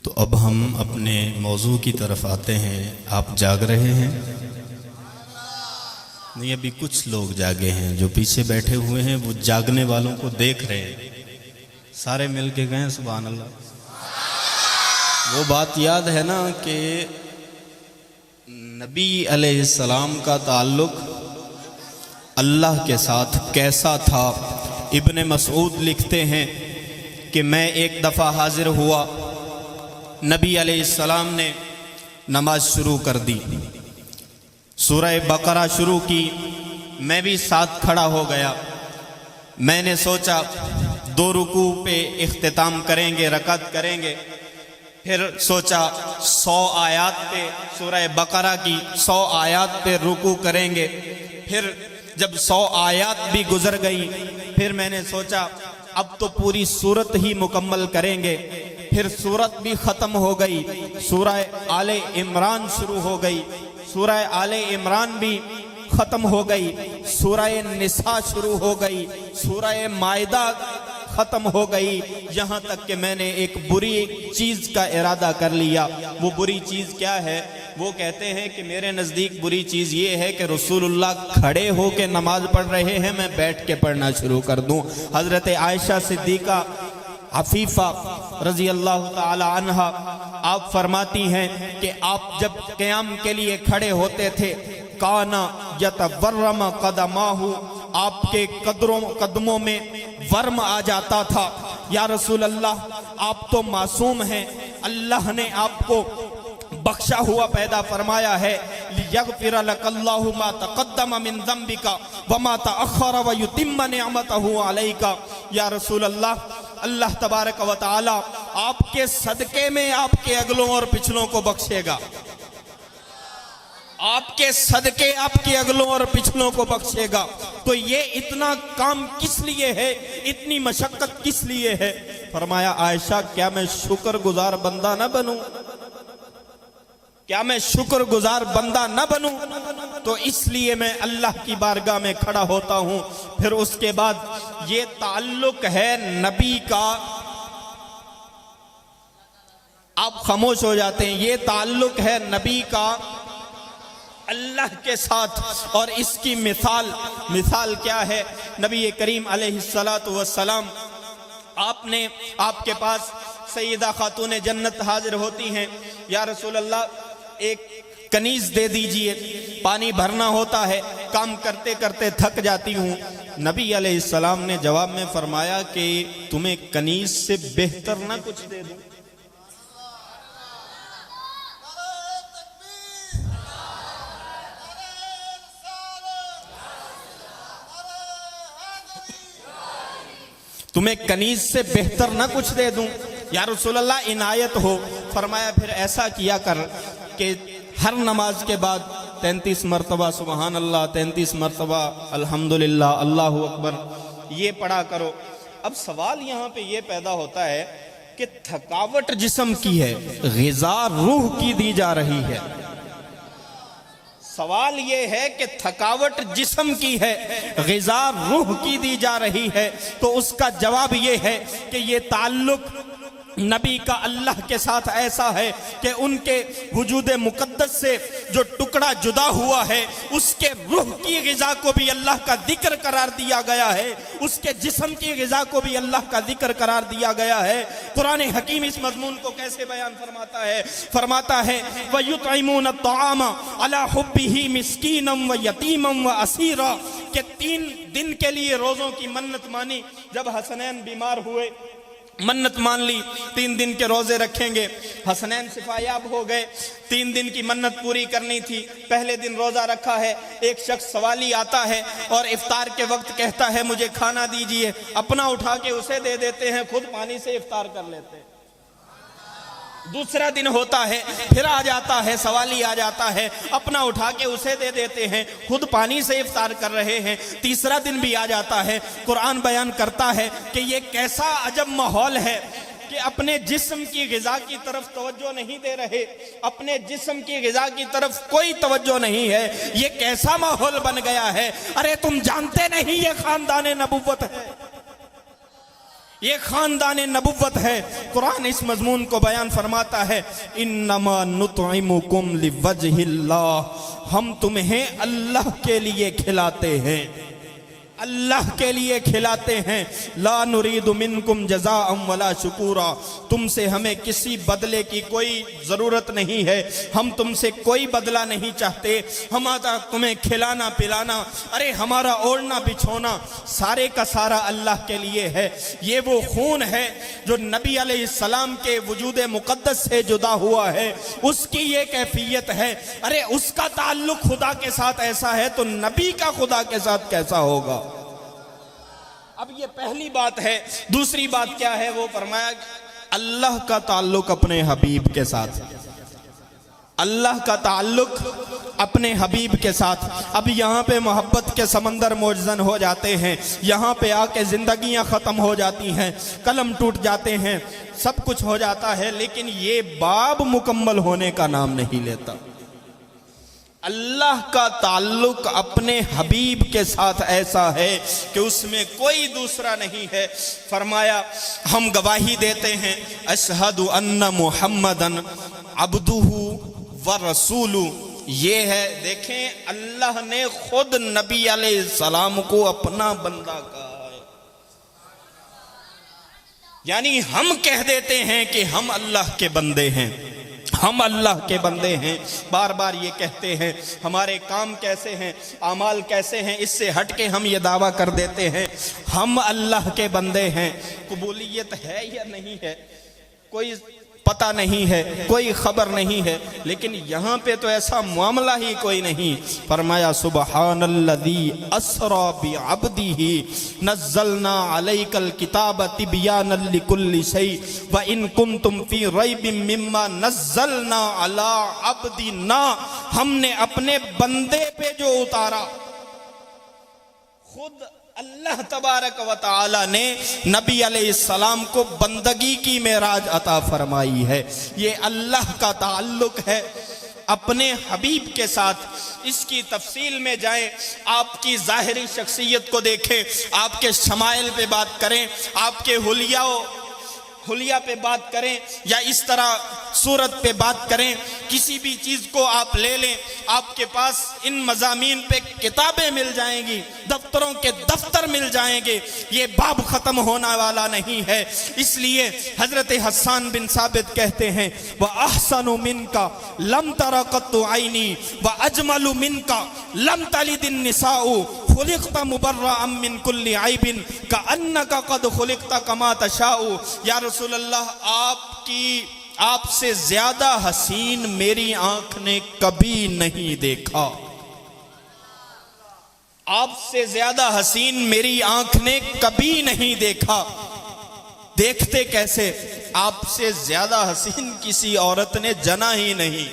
तो अब हम अपने मौजू की तरफ आते हैं। आप जाग रहे हैं? नहीं, अभी कुछ लोग जागे हैं। जो पीछे बैठे हुए हैं वो जागने वालों को देख रहे हैं। सारे मिल के गए सुभान अल्लाह। वो बात याद है ना कि नबी अलैहिस्सलाम का ताल्लुक अल्लाह के साथ कैसा था। इब्ने मसऊद लिखते हैं कि मैं एक दफ़ा हाजिर हुआ, नबी अलैहिस्सलाम ने नमाज शुरू कर दी, सूरह बकरा शुरू की, मैं भी साथ खड़ा हो गया। मैंने सोचा 2 रुकू पे इख्तिताम करेंगे, रकअत करेंगे। फिर सोचा 100 आयत पे सूरह बकरा की 100 आयत पे रुकू करेंगे। फिर जब 100 आयत भी गुजर गई, फिर मैंने सोचा अब तो पूरी सूरत ही मुकम्मल करेंगे। फिर सूरत भी ख़त्म हो गई, सूरह आले इमरान शुरू हो गई, सूरह आले इमरान भी ख़त्म हो गई, सूरह निसा शुरू हो गई, सूरह मायदा ख़त्म हो गई। यहाँ तक कि मैंने एक बुरी चीज़ का इरादा कर लिया। वो बुरी चीज़ क्या है? वो कहते हैं कि मेरे नज़दीक बुरी चीज़ ये है कि रसूलुल्लाह खड़े हो के नमाज पढ़ रहे हैं, मैं बैठ के पढ़ना शुरू कर दूँ। हज़रत आयशा सिद्दीक़ा अफीफ़ा रज़ी अल्लाह ताला अन्हा आप फरमाती हैं कि आप जब क़याम के लिए खड़े होते थे, काना यतवर्रम क़दमाहु, आपके कदमों में वर्म आ जाता था। या रसूल अल्लाह, आप तो मासूम हैं, अल्लाह ने आपको बख्शा हुआ पैदा फरमाया है। लियग़फ़िर लकल्लाहु मा तक़द्दम मिन ज़ंबिका व मा तअख़्ख़र व युतिम्म निअमतहु अलैका। या रसूल अल्लाह, अल्लाह तबारक व तआला आपके सदके में आपके अगलों और पिछलों को बख्शेगा। आपके सदके आपके अगलों और पिछलों को बख्शेगा। तो ये इतना काम किस लिए है, इतनी मशक्कत किस लिए है? फरमाया आयशा, क्या मैं शुक्रगुजार बंदा न बनूं? क्या मैं शुक्रगुजार बंदा न बनूं? तो इसलिए मैं अल्लाह की बारगाह में खड़ा होता हूं। फिर उसके बाद ये ताल्लुक है नबी का। आप खामोश हो जाते हैं। ये ताल्लुक है नबी का अल्लाह के साथ। और इसकी मिसाल क्या है? नबी करीम अलैहिस्सलातु वस्सलाम, आपके पास सैयदा खातून जन्नत हाजिर होती हैं। या रसूल अल्लाह, एक कनीज दे दीजिए, पानी भरना होता है, काम करते करते थक जाती हूँ। नबी अलैहिस्सलाम ने जवाब में फरमाया कि तुम्हें कनीज से बेहतर ना कुछ दे दूं? तुम्हें कनीज से बेहतर ना कुछ दे दूं? या रसूल अल्लाह, इनायत हो। फरमाया फिर ऐसा किया कर कि हर नमाज के बाद 33 मरतबा सुबहान अल्लाह, 33 मरतबा अल्हम्दुलिल्लाह, अल्लाहु अकबर, ये पढ़ा करो। अब सवाल यहाँ पे ये पैदा होता है कि थकावट जिस्म की है, ग़िज़ा रूह की दी जा रही है। सवाल ये है कि थकावट जिस्म की है, ग़िज़ा रूह की दी जा रही है। तो उसका जवाब ये है कि ये ताल्लुक नबी का अल्लाह के साथ ऐसा है कि उनके वजूद मुक़द्दस से जो टुकड़ा जुदा हुआ है, उसके रूह की ग़िज़ा को भी अल्लाह का जिक्र करार दिया गया है, उसके जिस्म की ग़िज़ा को भी अल्लाह का जिक्र करार दिया गया है। कुरान हकीम इस मज़मून को कैसे बयान फरमाता है व युतइमून अत्ताम अला हुब्बिही मिस्कीनम व यतीमम व असीरा, के 3 दिन के लिए रोज़ों की मन्नत मानी। जब हसनैन बीमार हुए, मन्नत मान ली 3 दिन के रोजे रखेंगे। हसनैन शिफायाब हो गए, 3 दिन की मन्नत पूरी करनी थी। पहले दिन रोजा रखा है, एक शख्स सवाली आता है और इफ्तार के वक्त कहता है मुझे खाना दीजिए। अपना उठा के उसे दे देते हैं, खुद पानी से इफ्तार कर लेते हैं। दूसरा दिन होता है, फिर आ जाता है, सवाली आ जाता है, अपना उठा के उसे दे देते हैं, खुद पानी से इफ्तार कर रहे हैं। तीसरा दिन भी आ जाता है। कुरान बयान करता है कि ये कैसा अजब माहौल है कि अपने जिस्म की ग़िज़ा की तरफ तवज्जो नहीं दे रहे, अपने जिस्म की ग़िज़ा की तरफ कोई तवज्जो नहीं है। ये कैसा माहौल बन गया है? अरे तुम जानते नहीं ये खानदान नबुव्वत है, ये खानदान नबुव्वत है। कुरान इस मजमून को बयान फरमाता है, इन्नमा नुतइमुकुम लिवजहिल्लाह, हम तुम्हें अल्लाह के लिए खिलाते हैं, अल्लाह के लिए खिलाते हैं। ला नुरीदु मिनकुम जज़ाअम वला शुकूरा, तुमसे हमें किसी बदले की कोई ज़रूरत नहीं है, हम तुमसे कोई बदला नहीं चाहते। हमारा तुम्हें खिलाना पिलाना, अरे हमारा ओढ़ना बिछोना सारे का सारा अल्लाह के लिए है। ये वो खून है जो नबी अलैहिस्सलाम के वजूद मुक़द्दस से जुदा हुआ है, उसकी ये कैफियत है। अरे उसका ताल्लुक खुदा के साथ ऐसा है तो नबी का खुदा के साथ कैसा होगा। अब ये पहली बात है। दूसरी बात क्या है, वो फरमाया अल्लाह का ताल्लुक अपने हबीब के साथ, अल्लाह का ताल्लुक अपने हबीब के साथ। अब यहाँ पे मोहब्बत के समंदर मौजन हो जाते हैं, यहाँ पे आके जिंदगियाँ ख़त्म हो जाती हैं, कलम टूट जाते हैं, सब कुछ हो जाता है, लेकिन ये बाब मुकम्मल होने का नाम नहीं लेता। अल्लाह का ताल्लुक अपने हबीब के साथ ऐसा है कि उसमें कोई दूसरा नहीं है। फरमाया हम गवाही देते हैं, अशहदु अन्ना मुहम्मदन अब्दुहु व रसूलु। ये है, देखें अल्लाह ने खुद नबी अलैहिस्सलाम को अपना बंदा कहा है। यानी हम कह देते हैं कि हम अल्लाह के बंदे हैं, हम अल्लाह के बंदे हैं, बार बार ये कहते हैं। हमारे काम कैसे हैं, आमाल कैसे हैं, इससे हट के हम ये दावा कर देते हैं हम अल्लाह के बंदे हैं। कबूलियत है या नहीं है कोई पता नहीं है, कोई खबर नहीं है, लेकिन यहाँ पे तो ऐसा मामला ही कोई नहीं। फरमाया सुबहानल्लज़ी अस्रा बिअब्दिही नज़्ज़लना अलैकल किताब तिबयानल लिकुल्लि शै व इन कुंतुम फी रैबिम मिम्मा नज़्ज़लना अला अब्दिना। हमने अपने बंदे पे जो उतारा, खुद अल्लाह तबारक व तआला ने नबी अलैहिस्सलाम को बंदगी की मेराज अता फरमाई है। ये अल्लाह का ताल्लुक है अपने हबीब के साथ। इसकी तफसील में जाएं, आपकी ज़ाहिरी शख्सियत को देखें, आपके शमाइल पे बात करें, आपके हुलिया पे बात करें, या इस तरह सूरत पे बात करें, किसी भी चीज़ को आप ले लें, आपके पास इन मज़ामीन पे किताबें मिल जाएंगी, दफ्तरों के दफ्तर मिल जाएंगे। ये बाब ख़त्म होने वाला नहीं है। इसलिए हज़रत हस्सान बिन साबित कहते हैं, व अहसनु मिनका लम तरा कत्तु आइनी व अजमलु मिनका लम तलिदिन निसाउ खुलिक़ता मुबर्रअम मिन कुल्लि ऐबिन कअन्नका क़द खुलिक़ता कमा तशाउ। या रसूल अल्लाह, आपसे ज्यादा हसीन मेरी आंख ने कभी नहीं देखा, आपसे ज्यादा हसीन मेरी आंख ने कभी नहीं देखा। देखते कैसे, आपसे ज्यादा हसीन किसी औरत ने जना ही नहीं।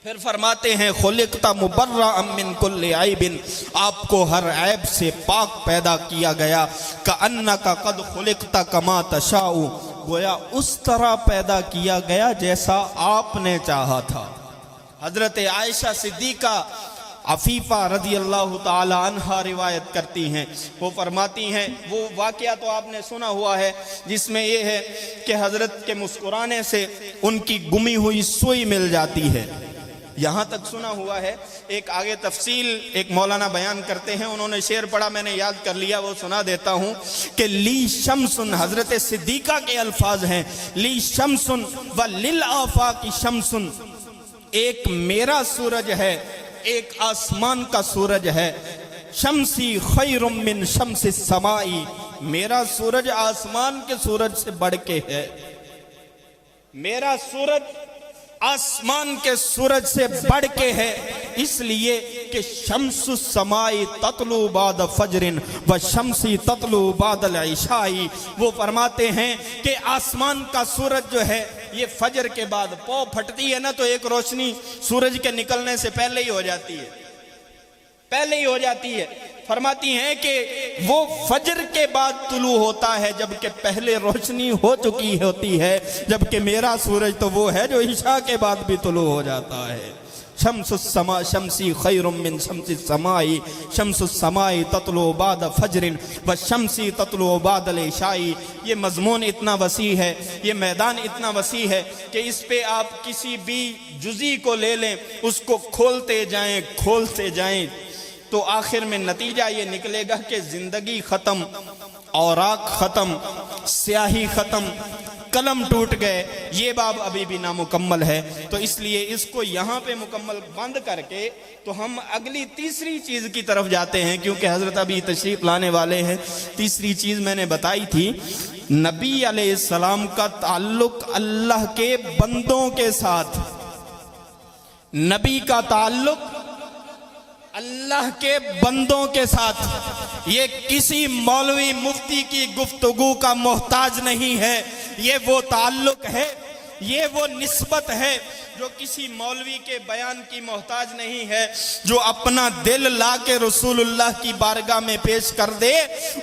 फिर फरमाते हैं खुलिक़ता मुबर्रअम मिन कुल्लि ऐबिन, आपको हर ऐब से पाक पैदा किया गया। कअन्नका क़द खुलिक़ता कमा तशाउ, गोया उस तरह पैदा किया गया जैसा आपने चाहा था। हजरत आयशा सिद्दीका अफीफा रज़ी अल्लाह ताला अन्हा रिवायत करती हैं, वो फरमाती हैं, वो वाक़या तो आपने सुना हुआ है जिसमें ये है कि हजरत के मुस्कुराने से उनकी गुमी हुई सुई मिल जाती है, यहाँ तक सुना हुआ है। एक आगे तफसील एक मौलाना बयान करते हैं, उन्होंने शेर पढ़ा, मैंने याद कर लिया, वो सुना देता हूँ कि ली शमसुन, हजरत सिद्दीका के अल्फाज हैं, ली शमसुन व लिल आफाकी शमसुन, एक मेरा सूरज है, एक आसमान का सूरज है। शमसी खैरुम मिन शमसी समाई, मेरा सूरज आसमान के सूरज से बढ़ के है, मेरा सूरज आसमान के सूरज से बढ़ के है, इसलिए कि शम्सु समाई ततलु बाद फजरिन व शम्सी ततलु बादल इशाई। वो फरमाते हैं कि आसमान का सूरज जो है ये फजर के बाद पौ फटती है ना, तो एक रोशनी सूरज के निकलने से पहले ही हो जाती है, पहले ही हो जाती है। फरमाती हैं कि वो फजर के बाद तुलू होता है, जबकि पहले रोशनी हो चुकी होती है, जबकि मेरा सूरज तो वो है जो ईशा के बाद भी तुलू हो जाता है। शम्सुस्समा शम्सी खैरुम मिन शम्सिस समाई शम्सुस समाई तत्लु बाद फजरिन व शम्सी तत्लु बादल इशाई। ये मजमून इतना वसी है, ये मैदान इतना वसी है कि इस पे आप किसी भी जुज़ी को ले लें, उसको खोलते जाएं तो आखिर में नतीजा ये निकलेगा कि जिंदगी ख़त्म, औराक ख़त्म, स्याही ख़त्म, कलम टूट गए। ये बाब अभी भी नामुकम्मल है। तो इसलिए इसको यहाँ पे मुकम्मल बंद करके तो हम अगली तीसरी चीज़ की तरफ जाते हैं, क्योंकि हज़रत अभी तशरीफ़ लाने वाले हैं। तीसरी चीज़ मैंने बताई थी, नबी अलैहिस्सलाम का ताल्लुक अल्लाह के बंदों के साथ, नबी का ताल्लुक अल्लाह के बंदों के साथ। ये किसी मौलवी मुफ्ती की गुफ्तगू का मोहताज नहीं है। ये वो ताल्लुक है, ये वो निस्बत है जो किसी मौलवी के बयान की मोहताज नहीं है, जो अपना दिल ला के रसूलुल्लाह की बारगाह में पेश कर दे,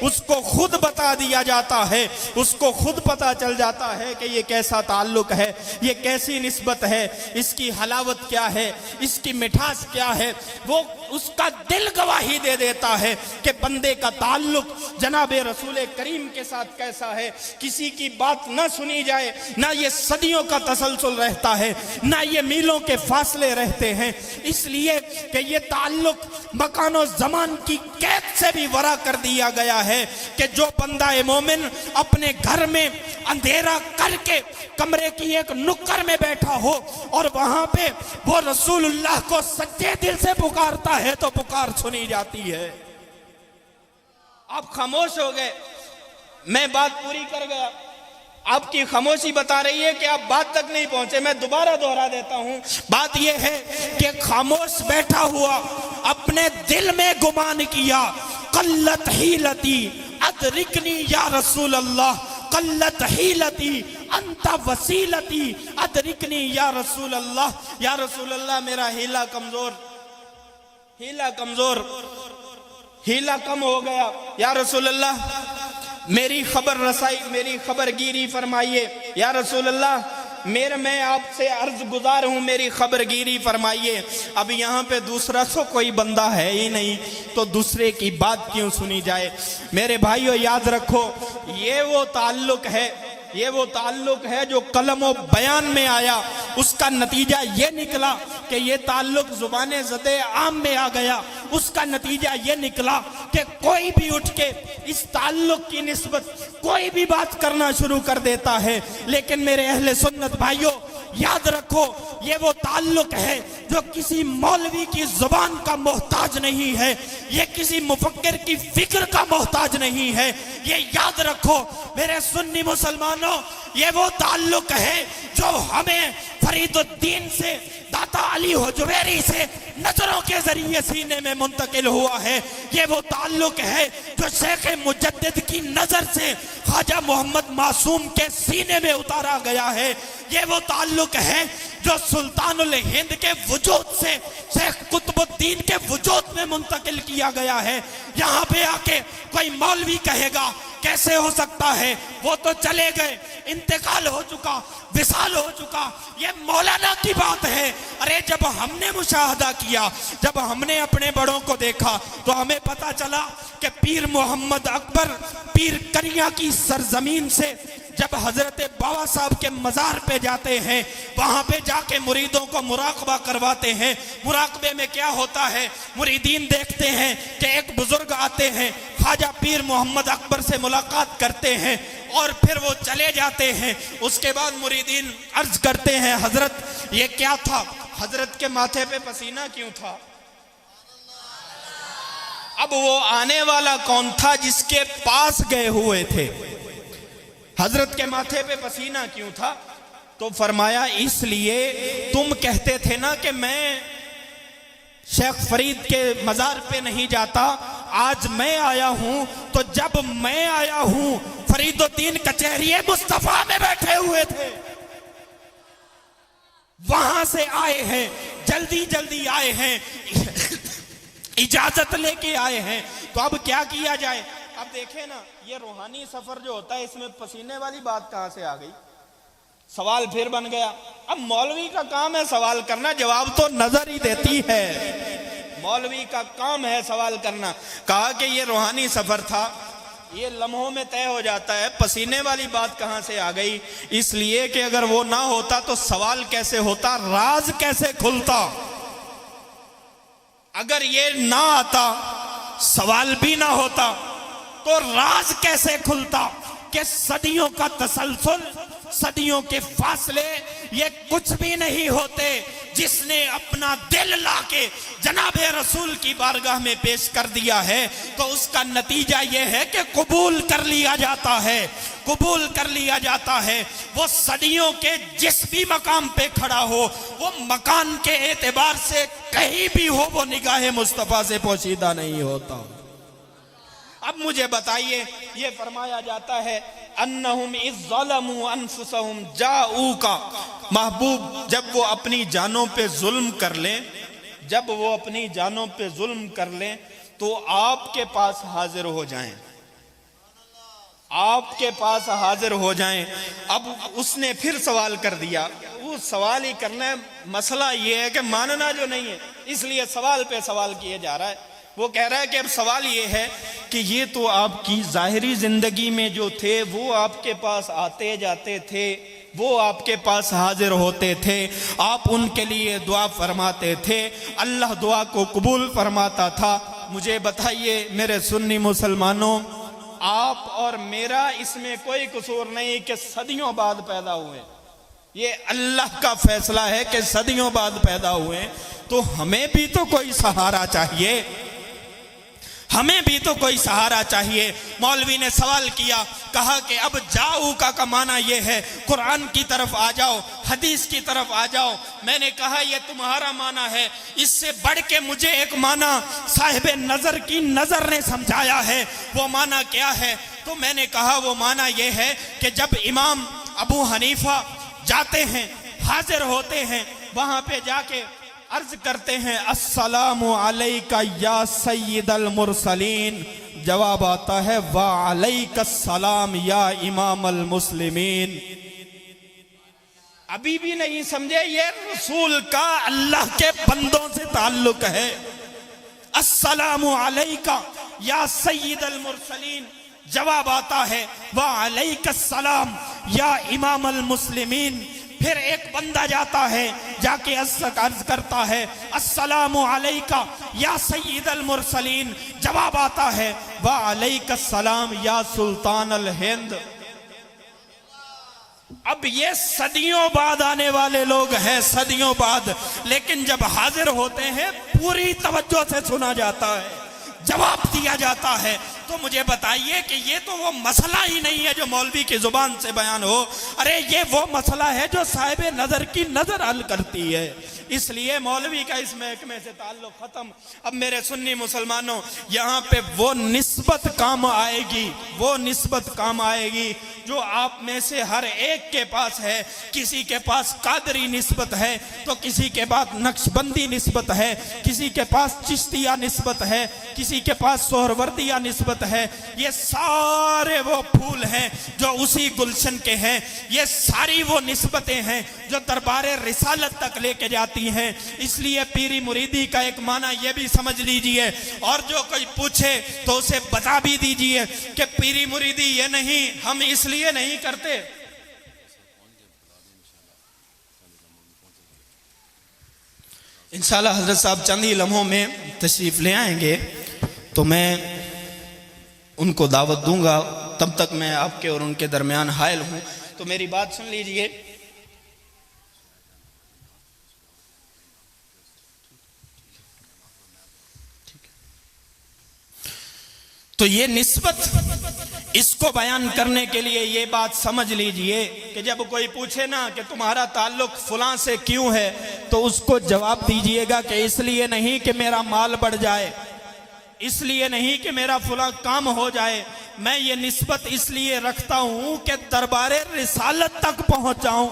उसको खुद बता दिया जाता है, उसको खुद पता चल जाता है कि ये कैसा ताल्लुक है, ये कैसी निस्बत है, इसकी हलावत क्या है, इसकी मिठास क्या है। वो उसका दिल गवाही दे देता है कि बंदे का ताल्लुक जनाब रसूल करीम के साथ कैसा है। किसी की बात ना सुनी जाए, ना ये सदियों का तसलसल रहता है, ना ये मीलों के फासले रहते हैं, इसलिए कि ये ताल्लुक मकानो ज़मान की कैद से भी वरा कर दिया गया है कि जो बंदा मोमिन अपने घर में अंधेरा करके कमरे की एक नुक्कर में बैठा हो और वहां पे वो रसूलुल्लाह को सच्चे दिल से पुकारता है तो पुकार सुनी जाती है। आप खामोश हो गए, मैं बात पूरी कर गया, आपकी खामोशी बता रही है कि आप बात तक नहीं पहुंचे। मैं दोबारा दोहरा देता हूं, बात यह है कि खामोश बैठा हुआ अपने दिल में गुमान किया, कल्लत हीलती अदरिकनी या रसूल अल्लाह, कल्लत हीलती अंता वसीलती अदरिकनी या रसूल अल्लाह। या रसूल अल्लाह, मेरा हीला कम हो गया। या रसूल अल्लाह, मेरी खबर रसाई, मेरी खबरगिरी फरमाइए। या रसूल अल्लाह, मैं आपसे अर्ज गुजार हूँ, मेरी खबरगिरी फरमाइए। अब यहाँ पे दूसरा तो कोई बंदा है ही नहीं, तो दूसरे की बात क्यों सुनी जाए। मेरे भाइयों, याद रखो, ये वो ताल्लुक है जो कलम व बयान में आया। उसका नतीजा ये निकला कि ये ताल्लुक जुबाने ज़दे आम में आ गया। उसका नतीजा ये निकला कि कोई भी उठ के इस ताल्लुक की निस्बत कोई भी बात करना शुरू कर देता है। लेकिन मेरे अहले सुन्नत भाइयों, याद रखो, ये वो ताल्लुक है जो किसी मौलवी की जुबान का मोहताज नहीं है, ये किसी मुफक्किर की फिक्र का मोहताज नहीं है। ये याद रखो मेरे सुन्नी मुसलमानों, ये वो ताल्लुक है जो हमें फरीदुद्दीन से, दाता अली हुजवेरी से नजरों के जरिए सीने में मुंतकिल हुआ है। ये वो ताल्लुक है जो शेख मुजद्दिद की नजर से ख्वाजा मोहम्मद मासूम के सीने में उतारा गया है। ये वो ताल्लुक है जो सुल्तानुल हिंद के वजूद से शेख कुतुबुद्दीन के वजूद में मुंतकिल किया गया है। यहाँ पे आके कोई मौलवी कहेगा कैसे हो सकता है, वो तो चले गए, इंतकाल हो चुका, विसाल हो चुका, ये मौलाना की बात है। अरे जब हमने मुशाहदा किया, जब हमने अपने बड़ों को देखा, तो हमें पता चला कि पीर मोहम्मद अकबर पीर कनिया की सरजमीन से जब हजरत बाबा साहब के मजार पे जाते हैं, वहां पे जाके मुरीदों को मुराकबा करवाते हैं। मुराकबे में क्या होता है, मुरीदीन देखते हैं कि एक बुजुर्ग आते हैं, ख्वाजा पीर मोहम्मद अकबर से मुलाकात करते हैं और फिर वो चले जाते हैं। उसके बाद मुरीदीन अर्ज करते हैं, हजरत ये क्या था, हजरत के माथे पे पसीना क्यों था। अब वो आने वाला कौन था जिसके पास गए हुए थे, हजरत के माथे पे पसीना क्यों था। तो फरमाया, इसलिए तुम कहते थे ना कि मैं शेख फरीद के मजार पे नहीं जाता, आज मैं आया हूं। तो जब मैं आया हूं, फरीदुद्दीन कचहरी मुस्तफा में बैठे हुए थे, वहां से आए हैं, जल्दी जल्दी आए हैं, इजाजत लेके आए हैं। तो अब क्या किया जाए। अब देखें ना, ये रूहानी सफर जो होता है, इसमें पसीने वाली बात कहां से आ गई। सवाल फिर बन गया। अब मौलवी का काम है सवाल करना, जवाब तो नजर ही देती है। मौलवी का काम है सवाल करना। कहा कि ये रूहानी सफर था, ये लम्हों में तय हो जाता है। पसीने वाली बात कहां से आ गई? इसलिए कि अगर वो ना होता तो सवाल कैसे होता, राज कैसे खुलता। अगर ये ना आता, सवाल भी ना होता, तो राज कैसे खुलता कि सदियों का तसलसल, सदियों के फासले ये कुछ भी नहीं होते। जिसने अपना दिल लाके जनाबे रसूल की बारगाह में पेश कर दिया है तो उसका नतीजा ये है कि कबूल कर लिया जाता है, कबूल कर लिया जाता है। वो सदियों के जिस भी मकाम पे खड़ा हो, वो मकान के एतबार से कहीं भी हो, वो निगाह मुस्तफा से पोशीदा नहीं होता। अब मुझे बताइए, ये फरमाया जाता है अन्नहुम इज़ ज़लमू अनफुसहुम जाऊका, महबूब जब वो अपनी जानों पे जुल्म कर लें, जब वो अपनी जानों पे जुल्म कर लें तो आपके पास हाजिर हो जाएं, आपके पास हाजिर हो जाएं। अब उसने फिर सवाल कर दिया, वो सवाल ही करना है। मसला ये है कि मानना जो नहीं है, इसलिए सवाल पे सवाल किए जा रहा है। वो कह रहा है कि अब सवाल ये है कि ये तो आपकी जाहिरी जिंदगी में जो थे वो आपके पास आते जाते थे, वो आपके पास हाजिर होते थे, आप उनके लिए दुआ फरमाते थे, अल्लाह दुआ को कबूल फरमाता था। मुझे बताइए मेरे सुन्नी मुसलमानों, आप और मेरा इसमें कोई कसूर नहीं कि सदियों बाद पैदा हुए। ये अल्लाह का फैसला है कि सदियों बाद पैदा हुए, तो हमें भी तो कोई सहारा चाहिए, हमें भी तो कोई सहारा चाहिए। मौलवी ने सवाल किया, कहा कि अब जाऊ का माना ये है कुरान की तरफ आ जाओ, हदीस की तरफ आ जाओ। मैंने कहा ये तुम्हारा माना है, इससे बढ़ के मुझे एक माना साहिब नजर की नजर ने समझाया है। वो माना क्या है? तो मैंने कहा वो माना ये है कि जब इमाम अबू हनीफा जाते हैं, हाजिर होते हैं, वहां पे जाके अर्ज करते हैं अस्सलामु अलैका या सय्यदल मुरसलीन, जवाब आता है वा अलैकस्सलाम या इमामल मुस्लिमीन। अभी भी नहीं समझे, ये रसूल का अल्लाह के बंदों से ताल्लुक है। अस्सलामु अलैका या सय्यदल मुरसलीन, जवाब आता है वा अलैकस्सलाम या इमामल मुस्लिमीन। फिर एक बंदा जाता है, जाके अर्ज करता है अस्सलामु अलैका या सय्यदल मुरसलीन, जवाब आता है वा अलैकस्सलाम या सुल्तान अल हिंद। अब ये सदियों बाद आने वाले लोग हैं, सदियों बाद, लेकिन जब हाजिर होते हैं पूरी तवज्जो से सुना जाता है, जवाब दिया जाता है। तो मुझे बताइए कि ये तो वो मसला ही नहीं है जो मौलवी की जुबान से बयान हो। अरे ये वो मसला है जो साहिब नजर की नजर हल करती है। इसलिए मौलवी का इस महकमे से ताल्लुक खत्म। अब मेरे सुन्नी मुसलमानों, यहाँ पे वो निस्बत काम आएगी, वो निस्बत काम आएगी जो आप में से हर एक के पास है। किसी के पास कादरी निस्बत है, तो किसी के पास नक्शबंदी निस्बत है, किसी के पास चिश्तिया निस्बत है, किसी के पास सोहरवर्दिया निस्बत है। ये सारे वो फूल हैं जो उसी गुलशन के हैं। ये सारी वो निस्बतें हैं जो दरबारे रिसालत तक लेके जाती हैं। इसलिए पीरी मुरीदी का एक माना ये भी समझ लीजिए, और जो कोई पूछे तो उसे बता भी दीजिए कि पीरी मुरीदी ये नहीं, हम इसलिए नहीं करते। इंशाल्लाह हजरत साहब चंद ही लम्हों में तशरीफ ले आएंगे तो मैं उनको दावत दूंगा। तब तक मैं आपके और उनके दरमियान हायल हूं, तो मेरी बात सुन लीजिए। तो ये निस्बत, इसको बयान करने के लिए ये बात समझ लीजिए कि जब कोई पूछे ना कि तुम्हारा ताल्लुक फलां से क्यों है, तो उसको जवाब दीजिएगा कि इसलिए नहीं कि मेरा माल बढ़ जाए, इसलिए नहीं कि मेरा फलां काम हो जाए, मैं ये निस्बत इसलिए रखता हूं कि दरबारे रिसालत तक पहुंच जाऊं।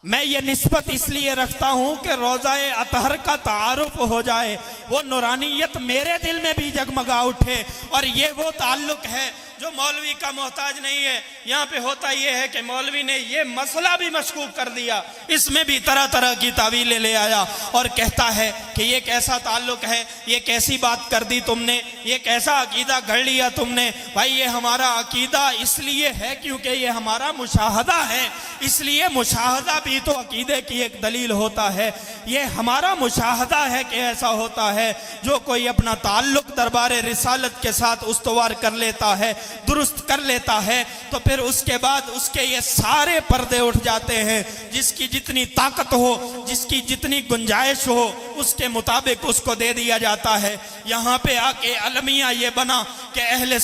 मैं ये निस्बत इसलिए रखता हूं कि रोज़ाए अतहर का तारुफ हो जाए, वो नूरानियत मेरे दिल में भी जगमगा उठे। और ये वो ताल्लुक है जो मौलवी का मोहताज नहीं है। यहाँ पे होता यह है कि मौलवी ने ये मसला भी मशकूक कर दिया, इसमें भी तरह तरह की तावीलें ले आया और कहता है कि ये कैसा ताल्लुक है, ये कैसी बात कर दी तुमने, ये कैसा अकीदा गढ़ लिया तुमने। भाई ये हमारा अकीदा इसलिए है क्योंकि ये हमारा मुशाहदा है, इसलिए मुशाहदा भी तो अकीदे की एक दलील होता है। ये हमारा मुशाहदा है कि ऐसा होता है। जो कोई अपना ताल्लुक दरबारे रिसालत के साथ उस्तवार कर लेता है, दुरुस्त कर लेता है, तो फिर उसके बाद उसके ये सारे पर्दे उठ जाते हैं। जिसकी जितनी ताकत हो, जिसकी जितनी गुंजाइश हो, उसके मुताबिक उसको दे दिया जाता है। यहाँ पे आके अलमिया ये बना कि अहले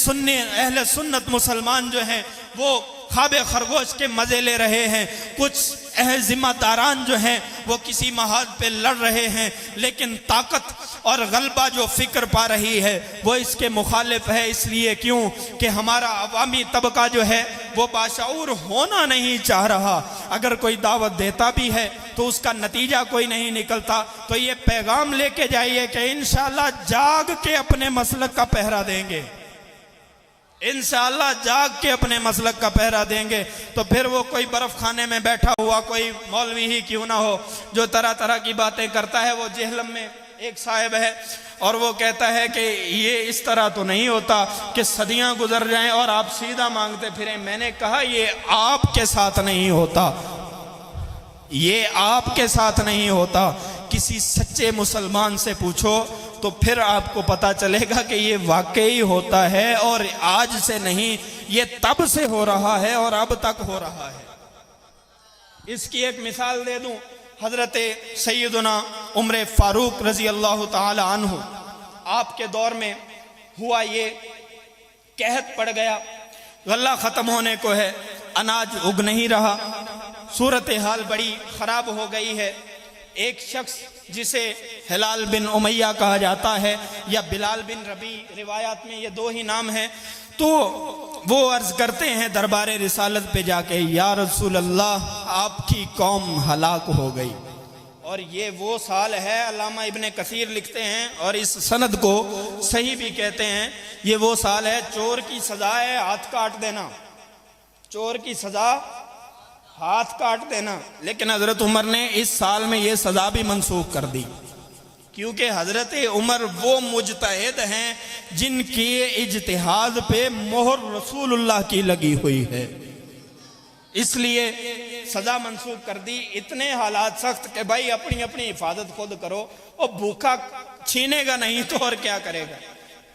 सुन्नत मुसलमान जो हैं वो ख्वाबे खरगोश के मजे ले रहे हैं। कुछ जिम्मेदारान जो हैं वो किसी महाज पे लड़ रहे हैं, लेकिन ताकत और गलबा जो फिक्र पा रही है वो इसके मुखालिफ है। इसलिए क्यों कि हमारा अवामी तबका जो है वो बाशऊर होना नहीं चाह रहा। अगर कोई दावत देता भी है तो उसका नतीजा कोई नहीं निकलता। तो ये पैगाम लेके जाइए कि इंशाअल्लाह जाग के अपने मसलक का पहरा देंगे, इंशाअल्लाह जाग के अपने मसलक का पहरा देंगे। तो फिर वो कोई बर्फ खाने में बैठा हुआ कोई मौलवी ही क्यों ना हो जो तरह तरह की बातें करता है। वो जेहलम में एक साहिब है और वो कहता है कि ये इस तरह तो नहीं होता कि सदियां गुजर जाएं और आप सीधा मांगते फिरें। मैंने कहा ये आपके साथ नहीं होता, ये आपके साथ नहीं होता। किसी सच्चे मुसलमान से पूछो तो फिर आपको पता चलेगा कि ये वाकई होता है और आज से नहीं, ये तब से हो रहा है और अब तक हो रहा है। इसकी एक मिसाल दे दूं, हजरत सैयदना उमर फारूक रजी अल्लाह ताला अन्हु, आपके दौर में हुआ ये कहत पड़ गया, गल्ला ख़त्म होने को है, अनाज उग नहीं रहा, सूरत हाल बड़ी ख़राब हो गई है। एक शख्स जिसे हिलाल बिन उमैया कहा जाता है या बिलाल बिन रबी, रिवायात में ये दो ही नाम हैं, तो वो अर्ज करते हैं दरबारे रिसालत पे जाके, या रसूल अल्लाह आपकी कौम हलाक हो गई। और ये वो साल है, अल्लामा इब्ने कसीर लिखते हैं और इस सनद को सही भी कहते हैं, ये वो साल है चोर की सजा है हाथ काट देना, चोर की सजा हाथ काट देना। लेकिन हजरत उमर ने इस साल में ये सजा भी मनसूख कर दी, क्योंकि हजरत उमर वो मुजतहिद हैं जिनकी इज्तिहाद पे मोहर रसूलुल्लाह की लगी हुई है, इसलिए सजा मनसूख कर दी। इतने हालात सख्त कि भाई अपनी अपनी हिफाजत खुद करो, और भूखा छीनेगा नहीं तो और क्या करेगा।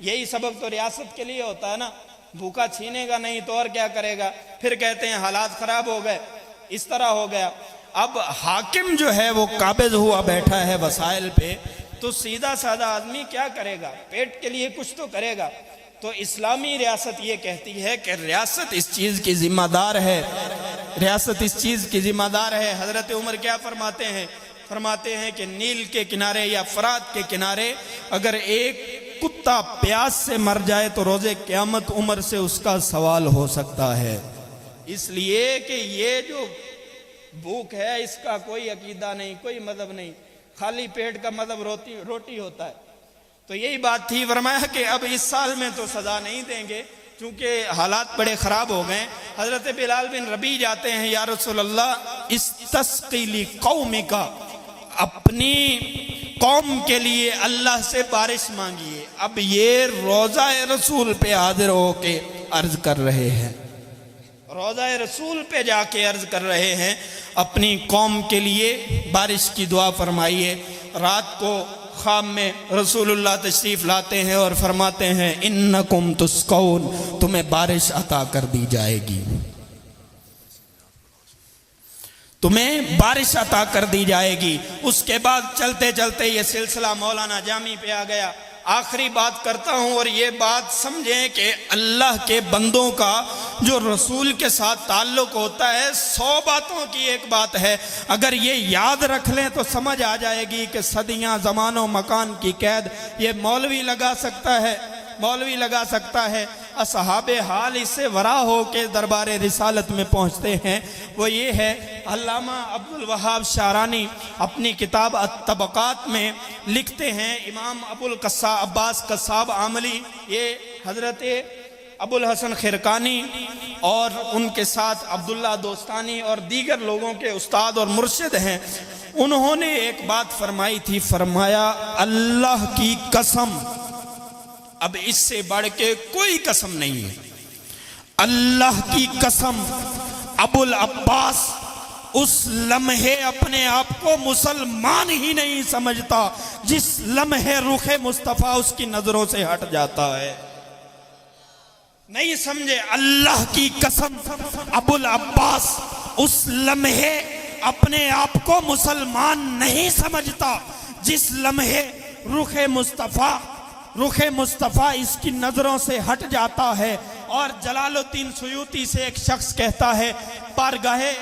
यही सबक तो रियासत के लिए होता है ना, भूखा छीनेगा नहीं तो और क्या करेगा। फिर कहते हैं हालात खराब हो गए, इस तरह हो गया। अब हाकिम जो है वो काबिज हुआ बैठा है वसाइल पे, तो सीधा साधा आदमी क्या करेगा, पेट के लिए कुछ तो करेगा। तो इस्लामी रियासत ये कहती है कि रियासत इस चीज की जिम्मेदार है, रियासत इस चीज की जिम्मेदार है। हजरत उमर क्या फरमाते हैं कि नील के किनारे या फरात के किनारे अगर एक कुत्ता प्यास से मर जाए तो रोजे क़यामत उमर से उसका सवाल हो सकता है। इसलिए कि ये जो भूख है इसका कोई अकीदा नहीं, कोई मजहब नहीं, खाली पेट का मतलब रोटी होता है। तो यही बात थी, फरमाया कि अब इस साल में तो सजा नहीं देंगे क्योंकि हालात बड़े ख़राब हो गए। हज़रत बिलाल बिन रबी जाते हैं, या रसूल अल्लाह इस्तस्क़ी कौमिका, अपनी कौम के लिए अल्लाह से बारिश मांगिए। अब ये रोज़ा रसूल पे हाजिर होके अर्ज कर रहे हैं, रोज़ा रसूल पे जाके अर्ज कर रहे हैं, अपनी कौम के लिए बारिश की दुआ फरमाइए। रात को ख्वाब में रसूलुल्लाह तशरीफ लाते हैं और फरमाते हैं इन्नकुम तुस्कौन, तुम्हें बारिश अता कर दी जाएगी, तुम्हें बारिश अता कर दी जाएगी। उसके बाद चलते चलते ये सिलसिला मौलाना जामी पे आ गया। आखिरी बात करता हूं और ये बात समझें कि अल्लाह के बंदों का जो रसूल के साथ ताल्लुक होता है 100 बातों की एक बात है। अगर ये याद रख लें तो समझ आ जाएगी कि सदियां ज़मानो मकान की कैद ये मौलवी लगा सकता है, मौलवी लगा सकता है। असहाबे हाल इससे वरा हो के दरबारे रिसालत में पहुँचते हैं। वो ये है, अल्लामा अब्दुल वहाब शारानी अपनी किताब अत-तबक़ात में लिखते हैं, इमाम अब्बास कस्साब आमली ये हज़रत अबुल हसन खिरकानी और उनके साथ अब्दुल्ला दोस्तानी और दीगर लोगों के उस्ताद और मुर्शिद हैं, उन्होंने एक बात फरमाई थी, फरमाया अल्लाह की कसम, अब इससे बढ़ के कोई कसम नहीं है, अल्लाह की कसम अबुल अब्बास उस लम्हे अपने आप को मुसलमान ही नहीं समझता जिस लम्हे रुखे मुस्तफा उसकी नजरों से हट जाता है। नहीं समझे, अल्लाह की कसम अबुल अब्बास उस लम्हे अपने आप को मुसलमान नहीं समझता जिस लम्हे रुखे मुस्तफा इसकी नजरों से हट जाता है। और जलालुद्दीन सुयूती से एक शख्स कहता है, बारगाहे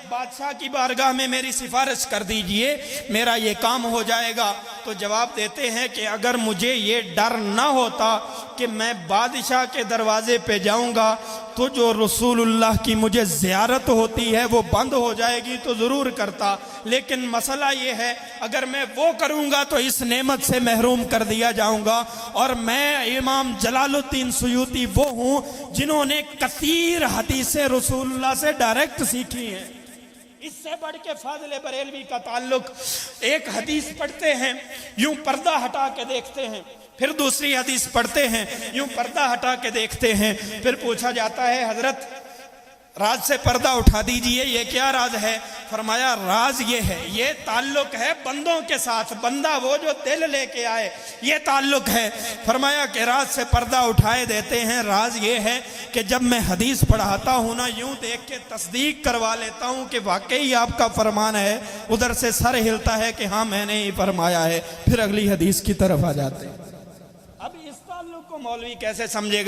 बादशाह की बारगाह में मेरी सिफारिश कर दीजिए, मेरा ये काम हो जाएगा। तो जवाब देते हैं कि अगर मुझे ये डर ना होता कि मैं बादशाह के दरवाजे पे जाऊंगा तो जो रसूलुल्लाह की मुझे ज़ियारत होती है वो बंद हो जाएगी तो ज़रूर करता, लेकिन मसला ये है अगर मैं वो करूंगा तो इस नेमत से महरूम कर दिया जाऊंगा। और मैं इमाम जलालुद्दीन सुयूती वो हूँ जिन्होंने कसीर हदीसें रसूलुल्लाह से डायरेक्ट सीखी हैं। इससे बढ़ के फाज़िल बरेलवी का ताल्लुक, एक हदीस पढ़ते हैं यूं पर्दा हटा के देखते हैं, फिर दूसरी हदीस पढ़ते हैं यूं पर्दा हटा के देखते हैं, फिर पूछा जाता है हजरत राज से पर्दा उठा दीजिए, ये क्या राज है? फरमाया राज ये है, ये ताल्लुक है बंदों के साथ, बंदा वो जो दिल लेके आए, ये ताल्लुक है। फरमाया कि राज से पर्दा उठाए देते हैं, राज ये है कि जब मैं हदीस पढ़ाता हूँ ना, यूं देख के तस्दीक करवा लेता हूँ कि वाकई आपका फरमान है, उधर से सर हिलता है कि हाँ मैंने ही फरमाया है, फिर अगली हदीस की तरफ आ जाते हैं। अब इस ताल्लुक को मौलवी कैसे समझेगा?